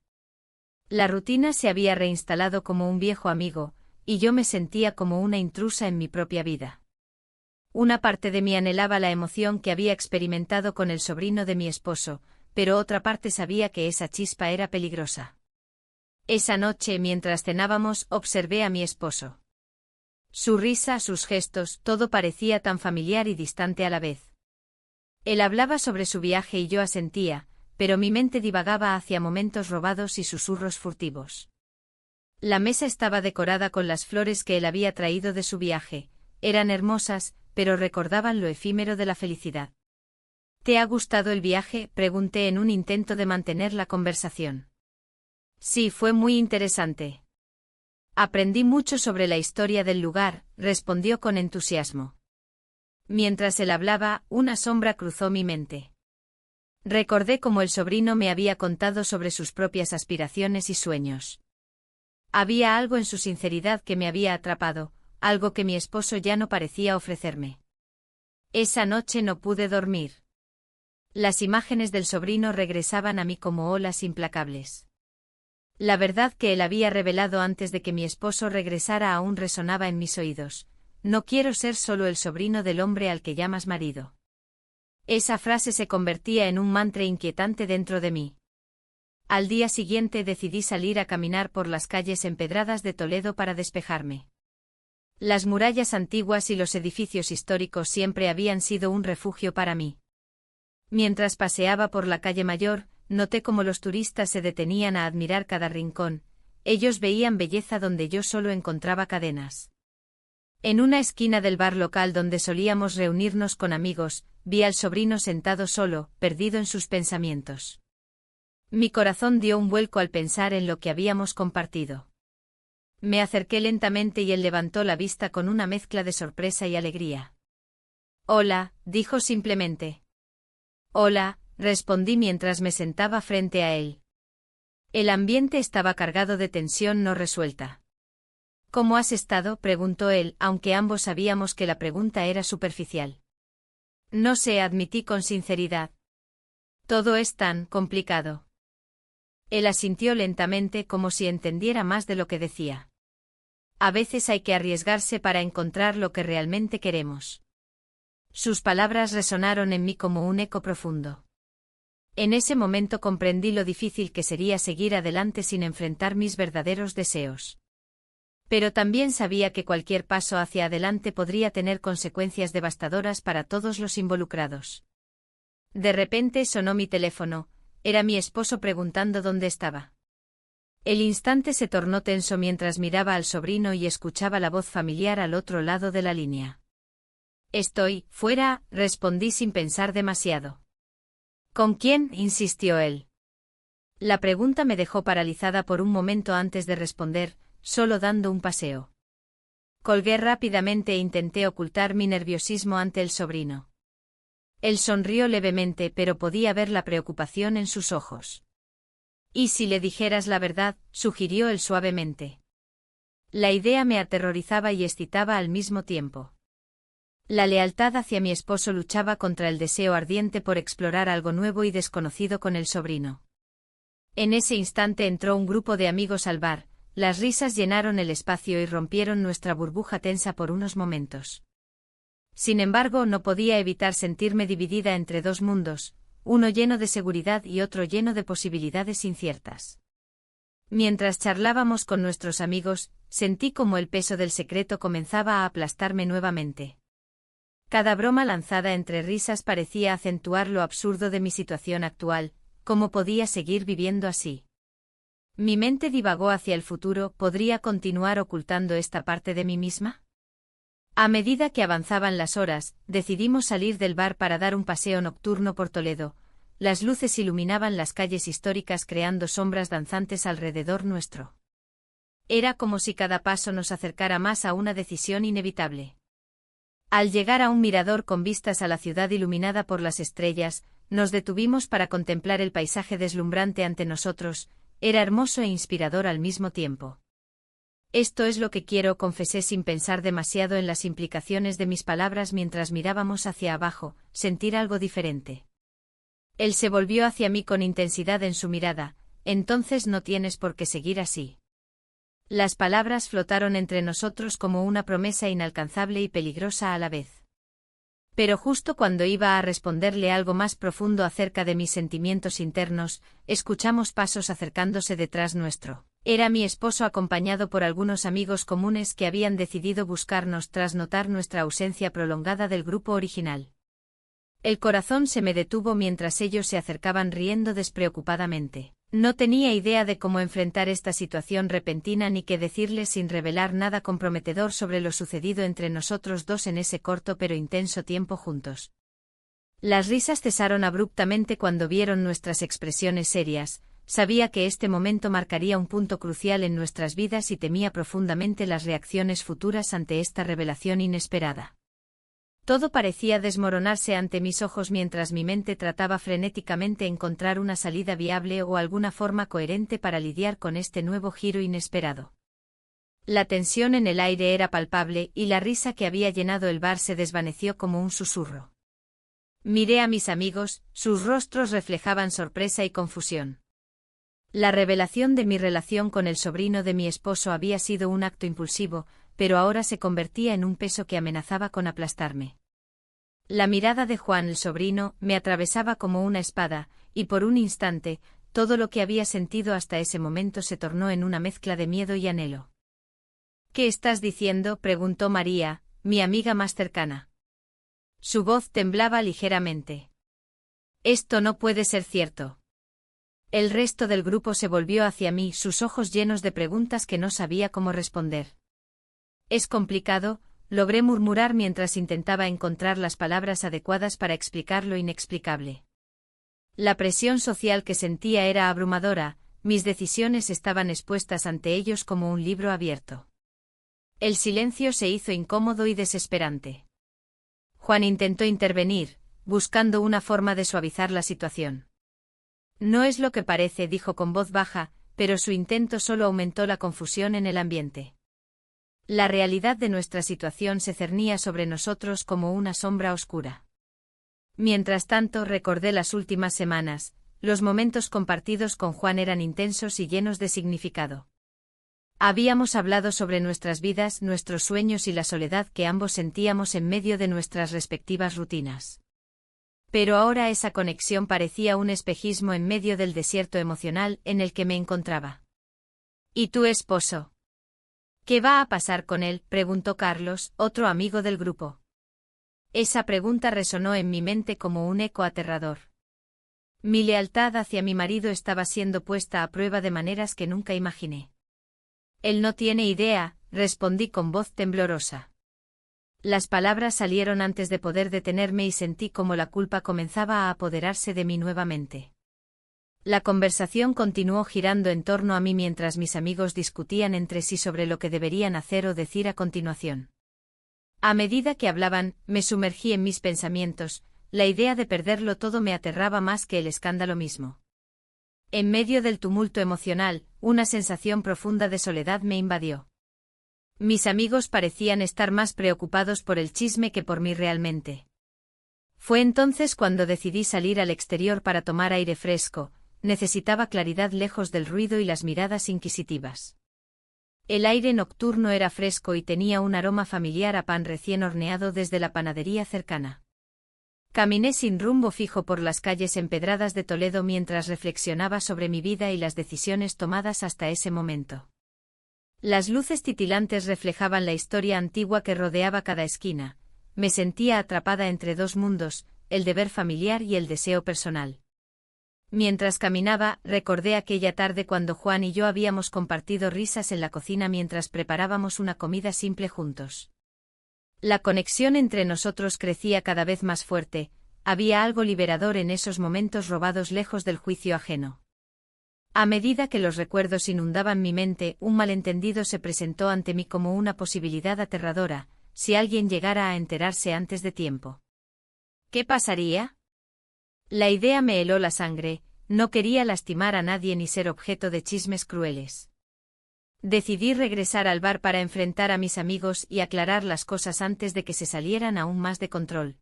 La rutina se había reinstalado como un viejo amigo, y yo me sentía como una intrusa en mi propia vida. Una parte de mí anhelaba la emoción que había experimentado con el sobrino de mi esposo, pero otra parte sabía que esa chispa era peligrosa. Esa noche, mientras cenábamos, observé a mi esposo. Su risa, sus gestos, todo parecía tan familiar y distante a la vez. Él hablaba sobre su viaje y yo asentía, pero mi mente divagaba hacia momentos robados y susurros furtivos. La mesa estaba decorada con las flores que él había traído de su viaje, eran hermosas, pero recordaban lo efímero de la felicidad. ¿Te ha gustado el viaje?, pregunté en un intento de mantener la conversación. Sí, fue muy interesante. Aprendí mucho sobre la historia del lugar, respondió con entusiasmo. Mientras él hablaba, una sombra cruzó mi mente. Recordé cómo el sobrino me había contado sobre sus propias aspiraciones y sueños. Había algo en su sinceridad que me había atrapado, algo que mi esposo ya no parecía ofrecerme. Esa noche no pude dormir. Las imágenes del sobrino regresaban a mí como olas implacables. La verdad que él había revelado antes de que mi esposo regresara aún resonaba en mis oídos. No quiero ser solo el sobrino del hombre al que llamas marido. Esa frase se convertía en un mantra inquietante dentro de mí. Al día siguiente decidí salir a caminar por las calles empedradas de Toledo para despejarme. Las murallas antiguas y los edificios históricos siempre habían sido un refugio para mí. Mientras paseaba por la calle Mayor, noté cómo los turistas se detenían a admirar cada rincón, ellos veían belleza donde yo solo encontraba cadenas. En una esquina del bar local donde solíamos reunirnos con amigos, vi al sobrino sentado solo, perdido en sus pensamientos. Mi corazón dio un vuelco al pensar en lo que habíamos compartido. Me acerqué lentamente y él levantó la vista con una mezcla de sorpresa y alegría. Hola, dijo simplemente. Hola, respondí mientras me sentaba frente a él. El ambiente estaba cargado de tensión no resuelta. ¿Cómo has estado?, preguntó él, aunque ambos sabíamos que la pregunta era superficial. No sé, admití con sinceridad. Todo es tan complicado. Él asintió lentamente como si entendiera más de lo que decía. A veces hay que arriesgarse para encontrar lo que realmente queremos. Sus palabras resonaron en mí como un eco profundo. En ese momento comprendí lo difícil que sería seguir adelante sin enfrentar mis verdaderos deseos. Pero también sabía que cualquier paso hacia adelante podría tener consecuencias devastadoras para todos los involucrados. De repente sonó mi teléfono, era mi esposo preguntando dónde estaba. El instante se tornó tenso mientras miraba al sobrino y escuchaba la voz familiar al otro lado de la línea. Estoy fuera, respondí sin pensar demasiado. ¿Con quién?, insistió él. La pregunta me dejó paralizada por un momento antes de responder, solo dando un paseo. Colgué rápidamente e intenté ocultar mi nerviosismo ante el sobrino. Él sonrió levemente, pero podía ver la preocupación en sus ojos. «¿Y si le dijeras la verdad?», sugirió él suavemente. La idea me aterrorizaba y excitaba al mismo tiempo. La lealtad hacia mi esposo luchaba contra el deseo ardiente por explorar algo nuevo y desconocido con el sobrino. En ese instante entró un grupo de amigos al bar, las risas llenaron el espacio y rompieron nuestra burbuja tensa por unos momentos. Sin embargo, no podía evitar sentirme dividida entre dos mundos, uno lleno de seguridad y otro lleno de posibilidades inciertas. Mientras charlábamos con nuestros amigos, sentí como el peso del secreto comenzaba a aplastarme nuevamente. Cada broma lanzada entre risas parecía acentuar lo absurdo de mi situación actual. ¿Cómo podía seguir viviendo así? Mi mente divagó hacia el futuro. ¿Podría continuar ocultando esta parte de mí misma? A medida que avanzaban las horas, decidimos salir del bar para dar un paseo nocturno por Toledo. Las luces iluminaban las calles históricas creando sombras danzantes alrededor nuestro. Era como si cada paso nos acercara más a una decisión inevitable. Al llegar a un mirador con vistas a la ciudad iluminada por las estrellas, nos detuvimos para contemplar el paisaje deslumbrante ante nosotros. Era hermoso e inspirador al mismo tiempo. Esto es lo que quiero, confesé sin pensar demasiado en las implicaciones de mis palabras mientras mirábamos hacia abajo, sentir algo diferente. Él se volvió hacia mí con intensidad en su mirada. Entonces no tienes por qué seguir así. Las palabras flotaron entre nosotros como una promesa inalcanzable y peligrosa a la vez. Pero justo cuando iba a responderle algo más profundo acerca de mis sentimientos internos, escuchamos pasos acercándose detrás nuestro. Era mi esposo acompañado por algunos amigos comunes que habían decidido buscarnos tras notar nuestra ausencia prolongada del grupo original. El corazón se me detuvo mientras ellos se acercaban riendo despreocupadamente. No tenía idea de cómo enfrentar esta situación repentina ni qué decirles sin revelar nada comprometedor sobre lo sucedido entre nosotros dos en ese corto pero intenso tiempo juntos. Las risas cesaron abruptamente cuando vieron nuestras expresiones serias. Sabía que este momento marcaría un punto crucial en nuestras vidas y temía profundamente las reacciones futuras ante esta revelación inesperada. Todo parecía desmoronarse ante mis ojos mientras mi mente trataba frenéticamente encontrar una salida viable o alguna forma coherente para lidiar con este nuevo giro inesperado. La tensión en el aire era palpable y la risa que había llenado el bar se desvaneció como un susurro. Miré a mis amigos, sus rostros reflejaban sorpresa y confusión. La revelación de mi relación con el sobrino de mi esposo había sido un acto impulsivo, pero ahora se convertía en un peso que amenazaba con aplastarme. La mirada de Juan, el sobrino, me atravesaba como una espada, y por un instante, todo lo que había sentido hasta ese momento se tornó en una mezcla de miedo y anhelo. ¿Qué estás diciendo?, preguntó María, mi amiga más cercana. Su voz temblaba ligeramente. Esto no puede ser cierto. El resto del grupo se volvió hacia mí, sus ojos llenos de preguntas que no sabía cómo responder. Es complicado, logré murmurar mientras intentaba encontrar las palabras adecuadas para explicar lo inexplicable. La presión social que sentía era abrumadora, mis decisiones estaban expuestas ante ellos como un libro abierto. El silencio se hizo incómodo y desesperante. Juan intentó intervenir, buscando una forma de suavizar la situación. No es lo que parece, dijo con voz baja, pero su intento solo aumentó la confusión en el ambiente. La realidad de nuestra situación se cernía sobre nosotros como una sombra oscura. Mientras tanto recordé las últimas semanas, los momentos compartidos con Juan eran intensos y llenos de significado. Habíamos hablado sobre nuestras vidas, nuestros sueños y la soledad que ambos sentíamos en medio de nuestras respectivas rutinas. Pero ahora esa conexión parecía un espejismo en medio del desierto emocional en el que me encontraba. ¿Y tu esposo? ¿Qué va a pasar con él?, preguntó Carlos, otro amigo del grupo. Esa pregunta resonó en mi mente como un eco aterrador. Mi lealtad hacia mi marido estaba siendo puesta a prueba de maneras que nunca imaginé. Él no tiene idea, respondí con voz temblorosa. Las palabras salieron antes de poder detenerme y sentí como la culpa comenzaba a apoderarse de mí nuevamente. La conversación continuó girando en torno a mí mientras mis amigos discutían entre sí sobre lo que deberían hacer o decir a continuación. A medida que hablaban, me sumergí en mis pensamientos, la idea de perderlo todo me aterraba más que el escándalo mismo. En medio del tumulto emocional, una sensación profunda de soledad me invadió. Mis amigos parecían estar más preocupados por el chisme que por mí realmente. Fue entonces cuando decidí salir al exterior para tomar aire fresco. Necesitaba claridad lejos del ruido y las miradas inquisitivas. El aire nocturno era fresco y tenía un aroma familiar a pan recién horneado desde la panadería cercana. Caminé sin rumbo fijo por las calles empedradas de Toledo mientras reflexionaba sobre mi vida y las decisiones tomadas hasta ese momento. Las luces titilantes reflejaban la historia antigua que rodeaba cada esquina. Me sentía atrapada entre dos mundos, el deber familiar y el deseo personal. Mientras caminaba, recordé aquella tarde cuando Juan y yo habíamos compartido risas en la cocina mientras preparábamos una comida simple juntos. La conexión entre nosotros crecía cada vez más fuerte, había algo liberador en esos momentos robados lejos del juicio ajeno. A medida que los recuerdos inundaban mi mente, un malentendido se presentó ante mí como una posibilidad aterradora, si alguien llegara a enterarse antes de tiempo. ¿Qué pasaría? La idea me heló la sangre, no quería lastimar a nadie ni ser objeto de chismes crueles. Decidí regresar al bar para enfrentar a mis amigos y aclarar las cosas antes de que se salieran aún más de control.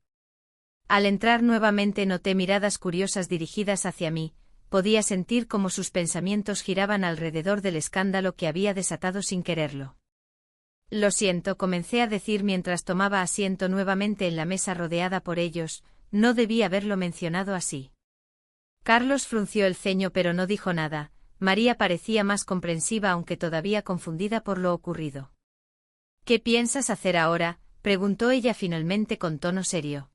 Al entrar nuevamente noté miradas curiosas dirigidas hacia mí, podía sentir cómo sus pensamientos giraban alrededor del escándalo que había desatado sin quererlo. Lo siento, comencé a decir mientras tomaba asiento nuevamente en la mesa rodeada por ellos. No debí haberlo mencionado así. Carlos frunció el ceño pero no dijo nada. María parecía más comprensiva aunque todavía confundida por lo ocurrido. ¿Qué piensas hacer ahora?, preguntó ella finalmente con tono serio.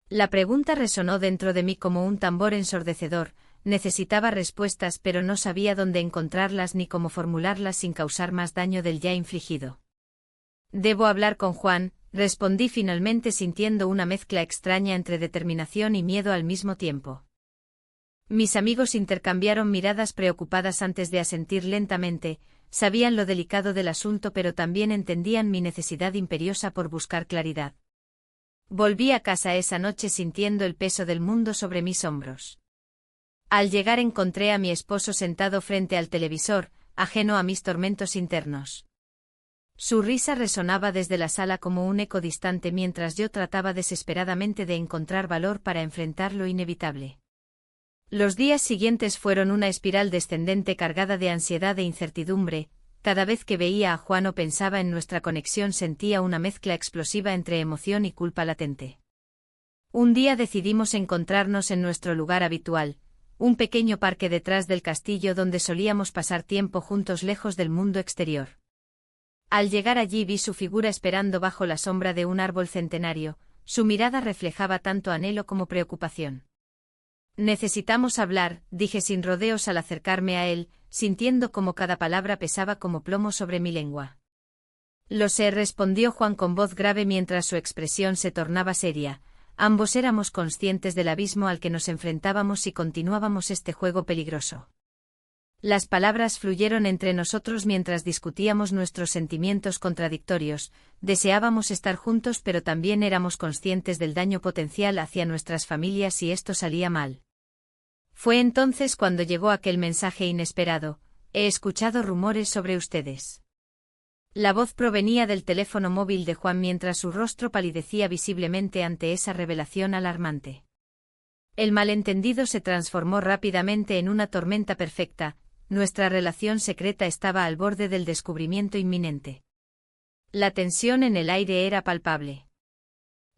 La pregunta resonó dentro de mí como un tambor ensordecedor. Necesitaba respuestas pero no sabía dónde encontrarlas ni cómo formularlas sin causar más daño del ya infligido. Debo hablar con Juan, respondí finalmente sintiendo una mezcla extraña entre determinación y miedo al mismo tiempo. Mis amigos intercambiaron miradas preocupadas antes de asentir lentamente, sabían lo delicado del asunto pero también entendían mi necesidad imperiosa por buscar claridad. Volví a casa esa noche sintiendo el peso del mundo sobre mis hombros. Al llegar encontré a mi esposo sentado frente al televisor, ajeno a mis tormentos internos. Su risa resonaba desde la sala como un eco distante mientras yo trataba desesperadamente de encontrar valor para enfrentar lo inevitable. Los días siguientes fueron una espiral descendente cargada de ansiedad e incertidumbre. Cada vez que veía a Juan o pensaba en nuestra conexión sentía una mezcla explosiva entre emoción y culpa latente. Un día decidimos encontrarnos en nuestro lugar habitual, un pequeño parque detrás del castillo donde solíamos pasar tiempo juntos lejos del mundo exterior. Al llegar allí vi su figura esperando bajo la sombra de un árbol centenario, su mirada reflejaba tanto anhelo como preocupación. Necesitamos hablar, dije sin rodeos al acercarme a él, sintiendo como cada palabra pesaba como plomo sobre mi lengua. Lo sé, respondió Juan con voz grave mientras su expresión se tornaba seria. Ambos éramos conscientes del abismo al que nos enfrentábamos si continuábamos este juego peligroso. Las palabras fluyeron entre nosotros mientras discutíamos nuestros sentimientos contradictorios, deseábamos estar juntos pero también éramos conscientes del daño potencial hacia nuestras familias si esto salía mal. Fue entonces cuando llegó aquel mensaje inesperado: he escuchado rumores sobre ustedes. La voz provenía del teléfono móvil de Juan mientras su rostro palidecía visiblemente ante esa revelación alarmante. El malentendido se transformó rápidamente en una tormenta perfecta. Nuestra relación secreta estaba al borde del descubrimiento inminente. La tensión en el aire era palpable.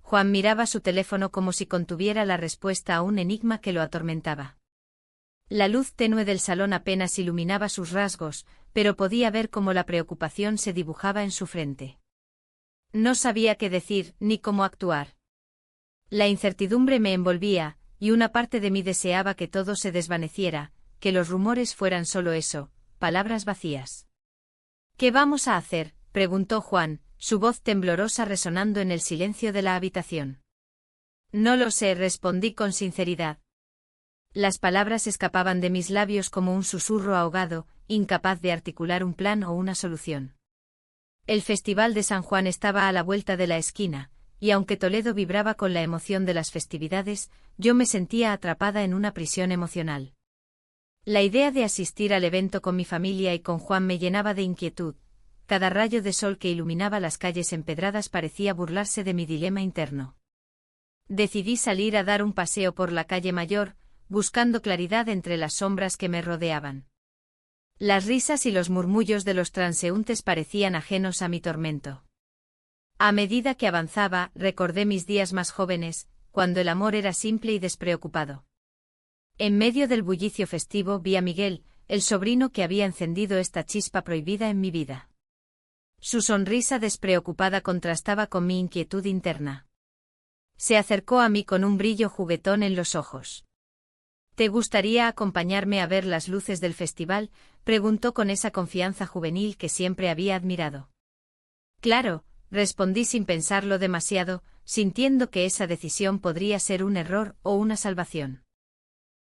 Juan miraba su teléfono como si contuviera la respuesta a un enigma que lo atormentaba. La luz tenue del salón apenas iluminaba sus rasgos, pero podía ver cómo la preocupación se dibujaba en su frente. No sabía qué decir, ni cómo actuar. La incertidumbre me envolvía, y una parte de mí deseaba que todo se desvaneciera, que los rumores fueran solo eso, palabras vacías. ¿Qué vamos a hacer?, preguntó Juan, su voz temblorosa resonando en el silencio de la habitación. No lo sé, respondí con sinceridad. Las palabras escapaban de mis labios como un susurro ahogado, incapaz de articular un plan o una solución. El Festival de San Juan estaba a la vuelta de la esquina, y aunque Toledo vibraba con la emoción de las festividades, yo me sentía atrapada en una prisión emocional. La idea de asistir al evento con mi familia y con Juan me llenaba de inquietud. Cada rayo de sol que iluminaba las calles empedradas parecía burlarse de mi dilema interno. Decidí salir a dar un paseo por la calle Mayor, buscando claridad entre las sombras que me rodeaban. Las risas y los murmullos de los transeúntes parecían ajenos a mi tormento. A medida que avanzaba, recordé mis días más jóvenes, cuando el amor era simple y despreocupado. En medio del bullicio festivo vi a Miguel, el sobrino que había encendido esta chispa prohibida en mi vida. Su sonrisa despreocupada contrastaba con mi inquietud interna. Se acercó a mí con un brillo juguetón en los ojos. ¿Te gustaría acompañarme a ver las luces del festival?, preguntó con esa confianza juvenil que siempre había admirado. Claro, respondí sin pensarlo demasiado, sintiendo que esa decisión podría ser un error o una salvación.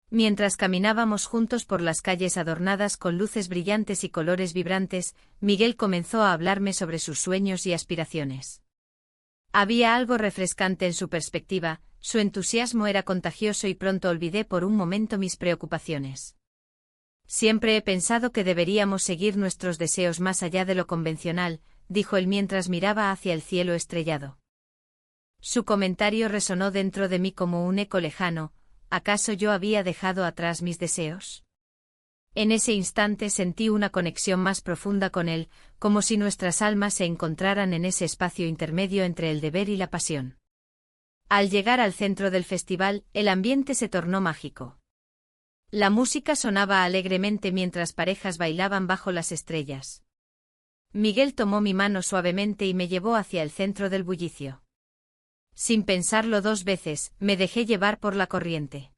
Mientras caminábamos juntos por las calles adornadas con luces brillantes y colores vibrantes, Miguel comenzó a hablarme sobre sus sueños y aspiraciones. Había algo refrescante en su perspectiva, su entusiasmo era contagioso y pronto olvidé por un momento mis preocupaciones. Siempre he pensado que deberíamos seguir nuestros deseos más allá de lo convencional, dijo él mientras miraba hacia el cielo estrellado. Su comentario resonó dentro de mí como un eco lejano. ¿Acaso yo había dejado atrás mis deseos? En ese instante sentí una conexión más profunda con él, como si nuestras almas se encontraran en ese espacio intermedio entre el deber y la pasión. Al llegar al centro del festival, el ambiente se tornó mágico. La música sonaba alegremente mientras parejas bailaban bajo las estrellas. Miguel tomó mi mano suavemente y me llevó hacia el centro del bullicio. Sin pensarlo dos veces, me dejé llevar por la corriente.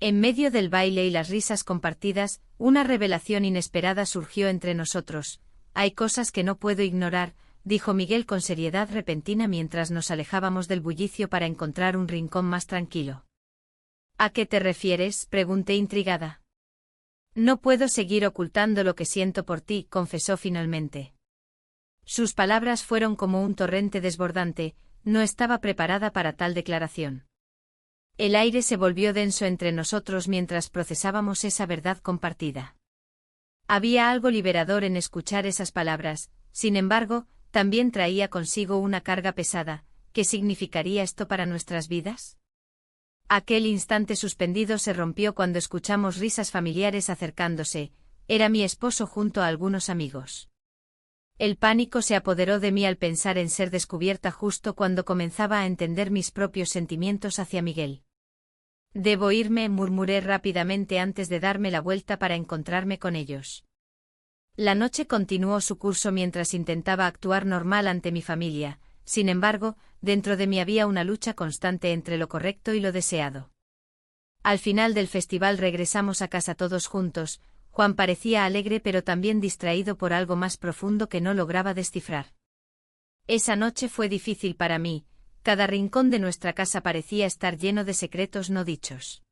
En medio del baile y las risas compartidas, una revelación inesperada surgió entre nosotros. Hay cosas que no puedo ignorar, dijo Miguel con seriedad repentina mientras nos alejábamos del bullicio para encontrar un rincón más tranquilo. ¿A qué te refieres?, pregunté intrigada. No puedo seguir ocultando lo que siento por ti, confesó finalmente. Sus palabras fueron como un torrente desbordante, no estaba preparada para tal declaración. El aire se volvió denso entre nosotros mientras procesábamos esa verdad compartida. Había algo liberador en escuchar esas palabras, sin embargo, también traía consigo una carga pesada. ¿Qué significaría esto para nuestras vidas? Aquel instante suspendido se rompió cuando escuchamos risas familiares acercándose. Era mi esposo junto a algunos amigos. El pánico se apoderó de mí al pensar en ser descubierta justo cuando comenzaba a entender mis propios sentimientos hacia Miguel. Debo irme, murmuré rápidamente antes de darme la vuelta para encontrarme con ellos. La noche continuó su curso mientras intentaba actuar normal ante mi familia. Sin embargo, dentro de mí había una lucha constante entre lo correcto y lo deseado. Al final del festival regresamos a casa todos juntos. Juan parecía alegre pero también distraído por algo más profundo que no lograba descifrar. Esa noche fue difícil para mí, cada rincón de nuestra casa parecía estar lleno de secretos no dichos.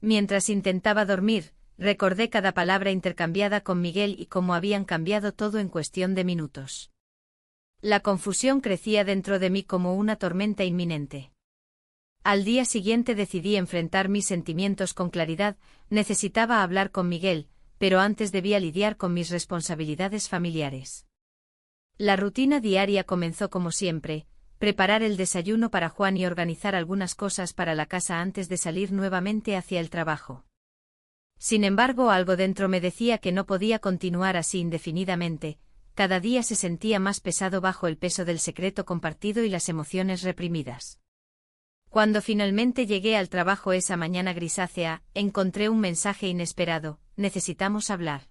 Mientras intentaba dormir, recordé cada palabra intercambiada con Miguel y cómo habían cambiado todo en cuestión de minutos. La confusión crecía dentro de mí como una tormenta inminente. Al día siguiente decidí enfrentar mis sentimientos con claridad. Necesitaba hablar con Miguel, pero antes debía lidiar con mis responsabilidades familiares. La rutina diaria comenzó como siempre, preparar el desayuno para Juan y organizar algunas cosas para la casa antes de salir nuevamente hacia el trabajo. Sin embargo, algo dentro me decía que no podía continuar así indefinidamente. Cada día se sentía más pesado bajo el peso del secreto compartido y las emociones reprimidas. Cuando finalmente llegué al trabajo esa mañana grisácea, encontré un mensaje inesperado: necesitamos hablar.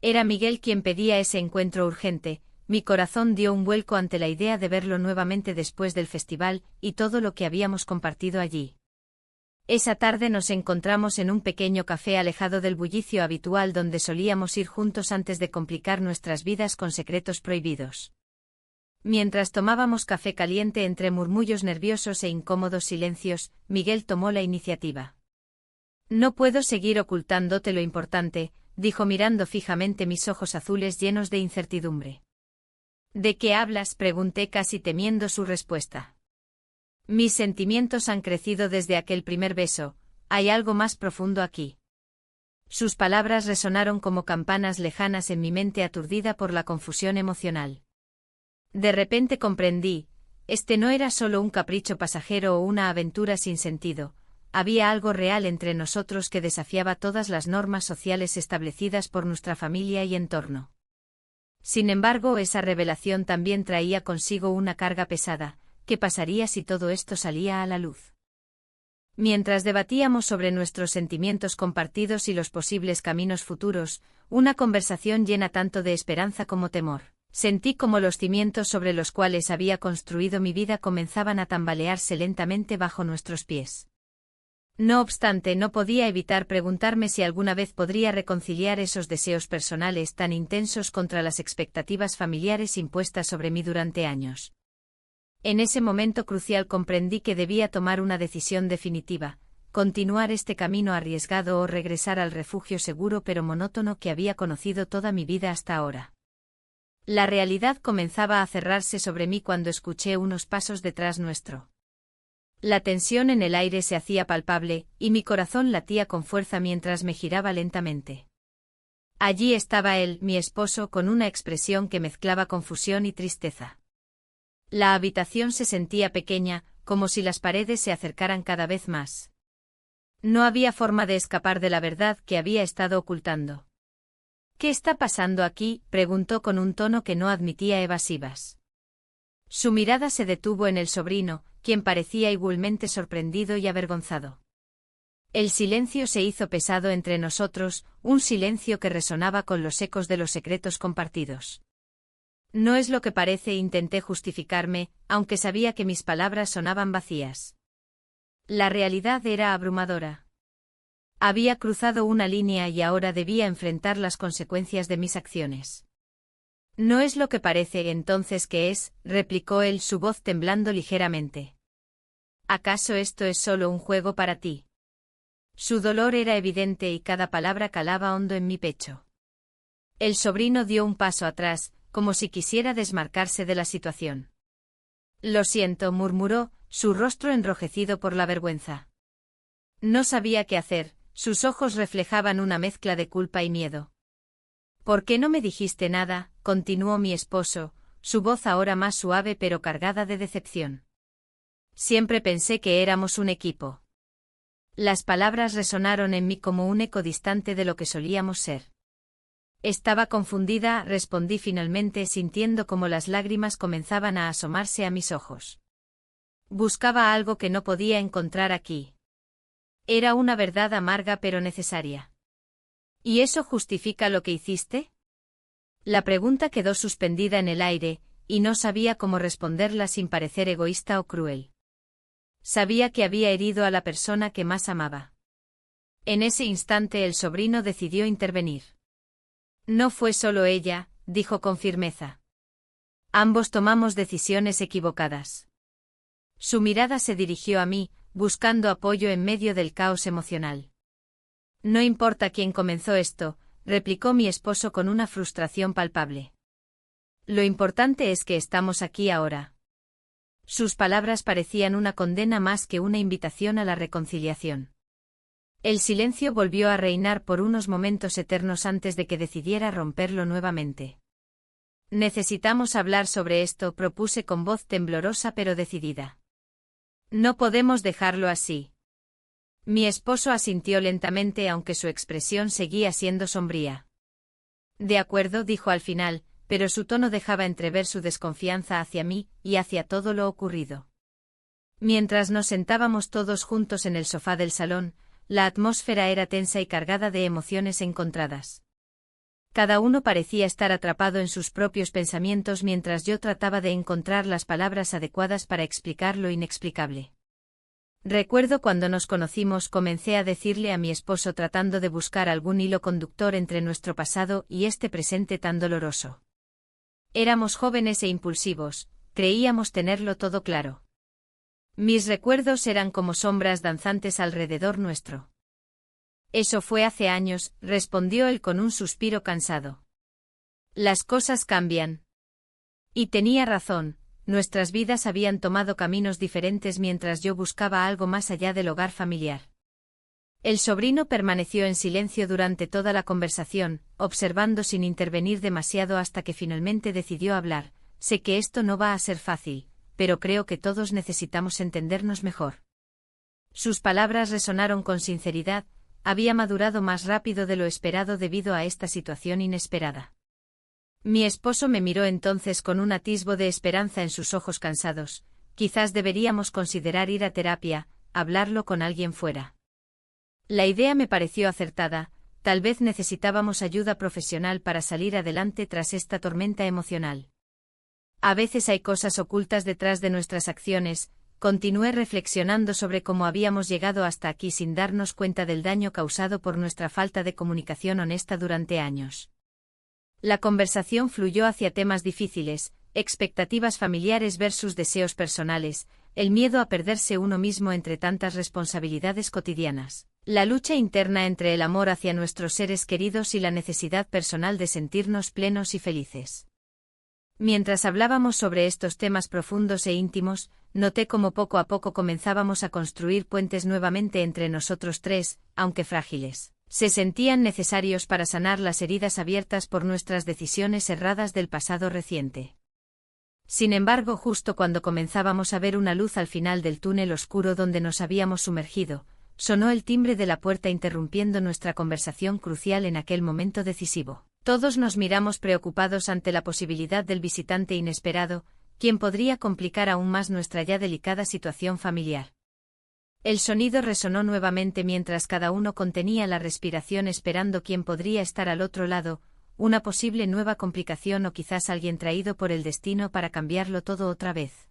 Era Miguel quien pedía ese encuentro urgente. Mi corazón dio un vuelco ante la idea de verlo nuevamente después del festival y todo lo que habíamos compartido allí. Esa tarde nos encontramos en un pequeño café alejado del bullicio habitual donde solíamos ir juntos antes de complicar nuestras vidas con secretos prohibidos. Mientras tomábamos café caliente entre murmullos nerviosos e incómodos silencios, Miguel tomó la iniciativa. No puedo seguir ocultándote lo importante, dijo mirando fijamente mis ojos azules llenos de incertidumbre. ¿De qué hablas?, pregunté casi temiendo su respuesta. Mis sentimientos han crecido desde aquel primer beso, hay algo más profundo aquí. Sus palabras resonaron como campanas lejanas en mi mente aturdida por la confusión emocional. De repente comprendí, este no era solo un capricho pasajero o una aventura sin sentido, había algo real entre nosotros que desafiaba todas las normas sociales establecidas por nuestra familia y entorno. Sin embargo, esa revelación también traía consigo una carga pesada. ¿Qué pasaría si todo esto salía a la luz? Mientras debatíamos sobre nuestros sentimientos compartidos y los posibles caminos futuros, una conversación llena tanto de esperanza como temor. Sentí como los cimientos sobre los cuales había construido mi vida comenzaban a tambalearse lentamente bajo nuestros pies. No obstante, no podía evitar preguntarme si alguna vez podría reconciliar esos deseos personales tan intensos contra las expectativas familiares impuestas sobre mí durante años. En ese momento crucial comprendí que debía tomar una decisión definitiva, continuar este camino arriesgado o regresar al refugio seguro pero monótono que había conocido toda mi vida hasta ahora. La realidad comenzaba a cerrarse sobre mí cuando escuché unos pasos detrás nuestro. La tensión en el aire se hacía palpable, y mi corazón latía con fuerza mientras me giraba lentamente. Allí estaba él, mi esposo, con una expresión que mezclaba confusión y tristeza. La habitación se sentía pequeña, como si las paredes se acercaran cada vez más. No había forma de escapar de la verdad que había estado ocultando. ¿Qué está pasando aquí?, preguntó con un tono que no admitía evasivas. Su mirada se detuvo en el sobrino, quien parecía igualmente sorprendido y avergonzado. El silencio se hizo pesado entre nosotros, un silencio que resonaba con los ecos de los secretos compartidos. No es lo que parece, intenté justificarme, aunque sabía que mis palabras sonaban vacías. La realidad era abrumadora. Había cruzado una línea y ahora debía enfrentar las consecuencias de mis acciones. No es lo que parece, entonces ¿qué es?, replicó él, su voz temblando ligeramente. ¿Acaso esto es solo un juego para ti? Su dolor era evidente y cada palabra calaba hondo en mi pecho. El sobrino dio un paso atrás, como si quisiera desmarcarse de la situación. Lo siento, murmuró, su rostro enrojecido por la vergüenza. No sabía qué hacer, sus ojos reflejaban una mezcla de culpa y miedo. ¿Por qué no me dijiste nada?, continuó mi esposo, su voz ahora más suave pero cargada de decepción. Siempre pensé que éramos un equipo. Las palabras resonaron en mí como un eco distante de lo que solíamos ser. Estaba confundida, respondí finalmente sintiendo como las lágrimas comenzaban a asomarse a mis ojos. Buscaba algo que no podía encontrar aquí. Era una verdad amarga pero necesaria. ¿Y eso justifica lo que hiciste? La pregunta quedó suspendida en el aire, y no sabía cómo responderla sin parecer egoísta o cruel. Sabía que había herido a la persona que más amaba. En ese instante el sobrino decidió intervenir. No fue solo ella, dijo con firmeza. Ambos tomamos decisiones equivocadas. Su mirada se dirigió a mí, buscando apoyo en medio del caos emocional. No importa quién comenzó esto, replicó mi esposo con una frustración palpable. Lo importante es que estamos aquí ahora. Sus palabras parecían una condena más que una invitación a la reconciliación. El silencio volvió a reinar por unos momentos eternos antes de que decidiera romperlo nuevamente. Necesitamos hablar sobre esto, propuse con voz temblorosa pero decidida. No podemos dejarlo así. Mi esposo asintió lentamente aunque su expresión seguía siendo sombría. De acuerdo, dijo al final, pero su tono dejaba entrever su desconfianza hacia mí y hacia todo lo ocurrido. Mientras nos sentábamos todos juntos en el sofá del salón, la atmósfera era tensa y cargada de emociones encontradas. Cada uno parecía estar atrapado en sus propios pensamientos mientras yo trataba de encontrar las palabras adecuadas para explicar lo inexplicable. Recuerdo cuando nos conocimos, comencé a decirle a mi esposo tratando de buscar algún hilo conductor entre nuestro pasado y este presente tan doloroso. Éramos jóvenes e impulsivos, creíamos tenerlo todo claro. Mis recuerdos eran como sombras danzantes alrededor nuestro. Eso fue hace años, respondió él con un suspiro cansado. Las cosas cambian. Y tenía razón, nuestras vidas habían tomado caminos diferentes mientras yo buscaba algo más allá del hogar familiar. El sobrino permaneció en silencio durante toda la conversación, observando sin intervenir demasiado hasta que finalmente decidió hablar. Sé que esto no va a ser fácil, pero creo que todos necesitamos entendernos mejor. Sus palabras resonaron con sinceridad, había madurado más rápido de lo esperado debido a esta situación inesperada. Mi esposo me miró entonces con un atisbo de esperanza en sus ojos cansados. Quizás deberíamos considerar ir a terapia, hablarlo con alguien fuera. La idea me pareció acertada, tal vez necesitábamos ayuda profesional para salir adelante tras esta tormenta emocional. A veces hay cosas ocultas detrás de nuestras acciones. Continué reflexionando sobre cómo habíamos llegado hasta aquí sin darnos cuenta del daño causado por nuestra falta de comunicación honesta durante años. La conversación fluyó hacia temas difíciles, expectativas familiares versus deseos personales, el miedo a perderse uno mismo entre tantas responsabilidades cotidianas, la lucha interna entre el amor hacia nuestros seres queridos y la necesidad personal de sentirnos plenos y felices. Mientras hablábamos sobre estos temas profundos e íntimos, noté cómo poco a poco comenzábamos a construir puentes nuevamente entre nosotros tres, aunque frágiles. Se sentían necesarios para sanar las heridas abiertas por nuestras decisiones erradas del pasado reciente. Sin embargo, justo cuando comenzábamos a ver una luz al final del túnel oscuro donde nos habíamos sumergido, sonó el timbre de la puerta interrumpiendo nuestra conversación crucial en aquel momento decisivo. Todos nos miramos preocupados ante la posibilidad del visitante inesperado, quien podría complicar aún más nuestra ya delicada situación familiar. El sonido resonó nuevamente mientras cada uno contenía la respiración esperando quién podría estar al otro lado, una posible nueva complicación o quizás alguien traído por el destino para cambiarlo todo otra vez.